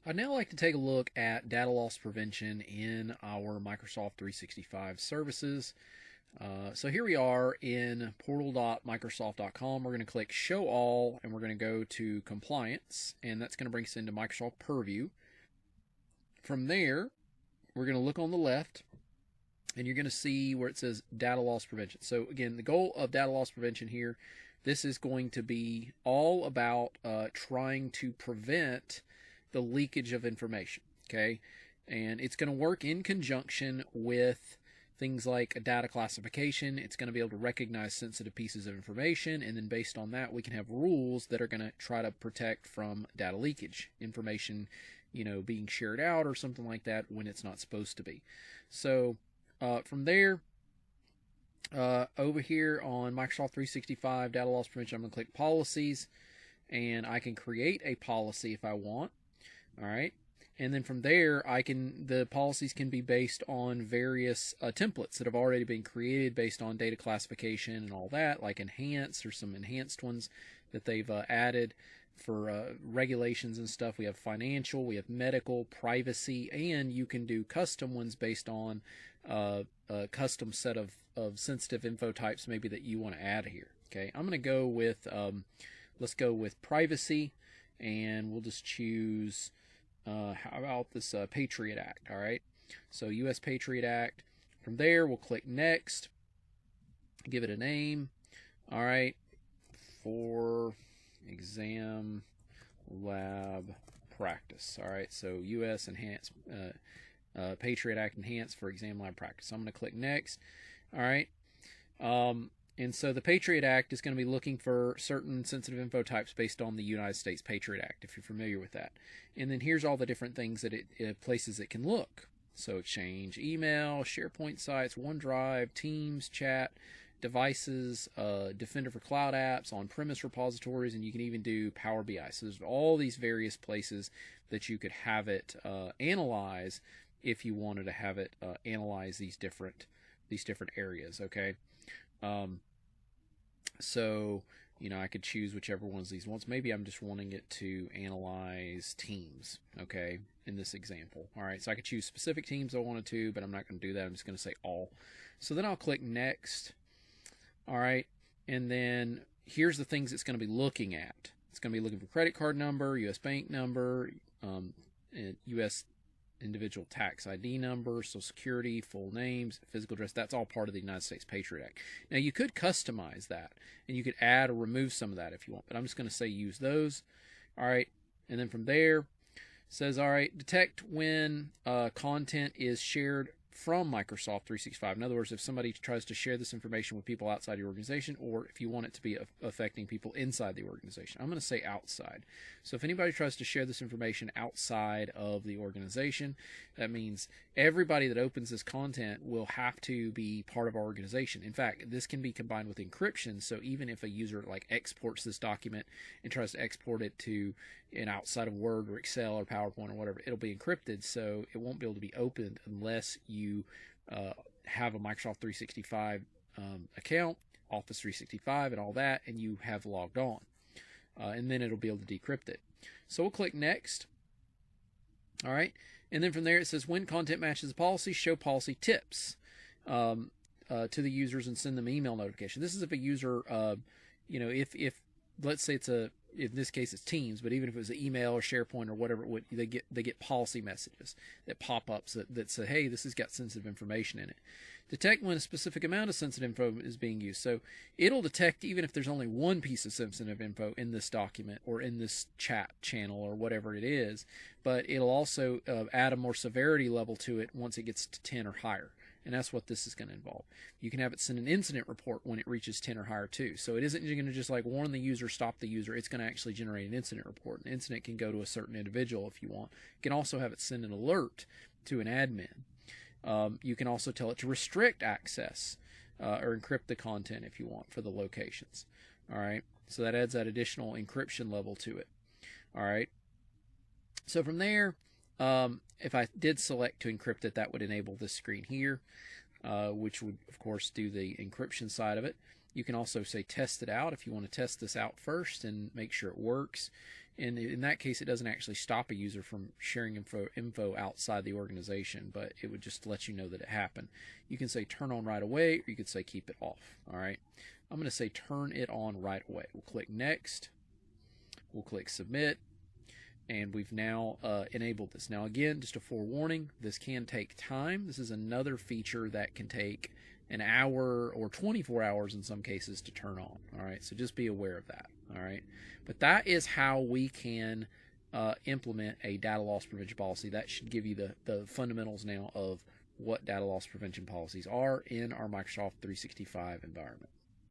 I'd now like to take a look at data loss prevention in our Microsoft 365 services. So here we are in portal.microsoft.com. We're going to click Show All, and we're going to go to Compliance, and that's going to bring us into Microsoft Purview. From there, we're going to look on the left, and you're going to see where it says Data Loss Prevention. So again, the goal of data loss prevention here, this is going to be all about trying to prevent the leakage of information, okay? And it's going to work in conjunction with things like a data classification. It's going to be able to recognize sensitive pieces of information, and then based on that, we can have rules that are going to try to protect from data leakage, information, being shared out or something like that when it's not supposed to be. So from there, over here on Microsoft 365 Data Loss Prevention, I'm going to click Policies, and I can create a policy if I want. All right, and then from there, the policies can be based on various templates that have already been created based on data classification and all that, like enhanced or some enhanced ones that they've added for regulations and stuff. We have financial, we have medical, privacy, and you can do custom ones based on a custom set of sensitive info types maybe that you want to add here. Okay, I'm going to go with let's go with privacy, and we'll just choose how about this Patriot Act. All right, so U.S. Patriot Act. From there, we'll click Next, give it a name. All right, for exam lab practice. All right, so U.S. Enhanced Patriot Act Enhanced for exam lab practice. So I'm going to click Next. All right. And so the Patriot Act is going to be looking for certain sensitive info types based on the United States Patriot Act, if you're familiar with that. And then here's all the different things that places it can look. So Exchange, email, SharePoint sites, OneDrive, Teams, chat, devices, Defender for cloud apps, on-premise repositories, and you can even do Power BI. So there's all these various places that you could have it analyze if you wanted to have it analyze these different areas. Okay. So, I could choose whichever ones these ones. Maybe I'm just wanting it to analyze teams, okay, in this example. All right, so I could choose specific teams I wanted to, but I'm not going to do that. I'm just going to say all. So then I'll click Next. All right, and then here's the things it's going to be looking at. It's going to be looking for credit card number, U.S. bank number, U.S. individual tax ID number, Social Security, full names, physical address. That's all part of the United States Patriot Act. Now, you could customize that, and you could add or remove some of that if you want, but I'm just going to say use those. All right, and then from there, it says, all right, detect when content is shared from Microsoft 365. In other words, if somebody tries to share this information with people outside your organization, or if you want it to be affecting people inside the organization. I'm going to say outside. So if anybody tries to share this information outside of the organization, that means everybody that opens this content will have to be part of our organization. In fact, this can be combined with encryption, so even if a user exports this document and tries to export it to outside of Word or Excel or PowerPoint or whatever, it'll be encrypted, so it won't be able to be opened unless you have a Microsoft 365 account, Office 365 and all that, and you have logged on. And then it'll be able to decrypt it. So we'll click Next. All right, and then from there it says when content matches the policy, show policy tips to the users and send them email notification. This is if a user, if let's say in this case it's Teams, but even if it was an email or SharePoint or whatever, they get policy messages that pop up that say, hey, this has got sensitive information in it. Detect when a specific amount of sensitive info is being used. So it'll detect even if there's only one piece of sensitive info in this document or in this chat channel or whatever it is, but it'll also add a more severity level to it once it gets to 10 or higher. And that's what this is going to involve. You can have it send an incident report when it reaches 10 or higher too. So it isn't going to just warn the user, stop the user. It's going to actually generate an incident report. An incident can go to a certain individual if you want. You can also have it send an alert to an admin. You can also tell it to restrict access or encrypt the content if you want for the locations. All right, so that adds that additional encryption level to it. All right, so from there, if I did select to encrypt it, that would enable this screen here, which would, of course, do the encryption side of it. You can also say test it out if you want to test this out first and make sure it works. And in that case, it doesn't actually stop a user from sharing info outside the organization, but it would just let you know that it happened. You can say turn on right away, or you could say keep it off. All right. I'm going to say turn it on right away. We'll click next. We'll click submit. And we've now enabled this. Now again, just a forewarning, this can take time. This is another feature that can take an hour or 24 hours in some cases to turn on. All right, so just be aware of that. All right, but that is how we can implement a data loss prevention policy. That should give you the fundamentals now of what data loss prevention policies are in our Microsoft 365 environment.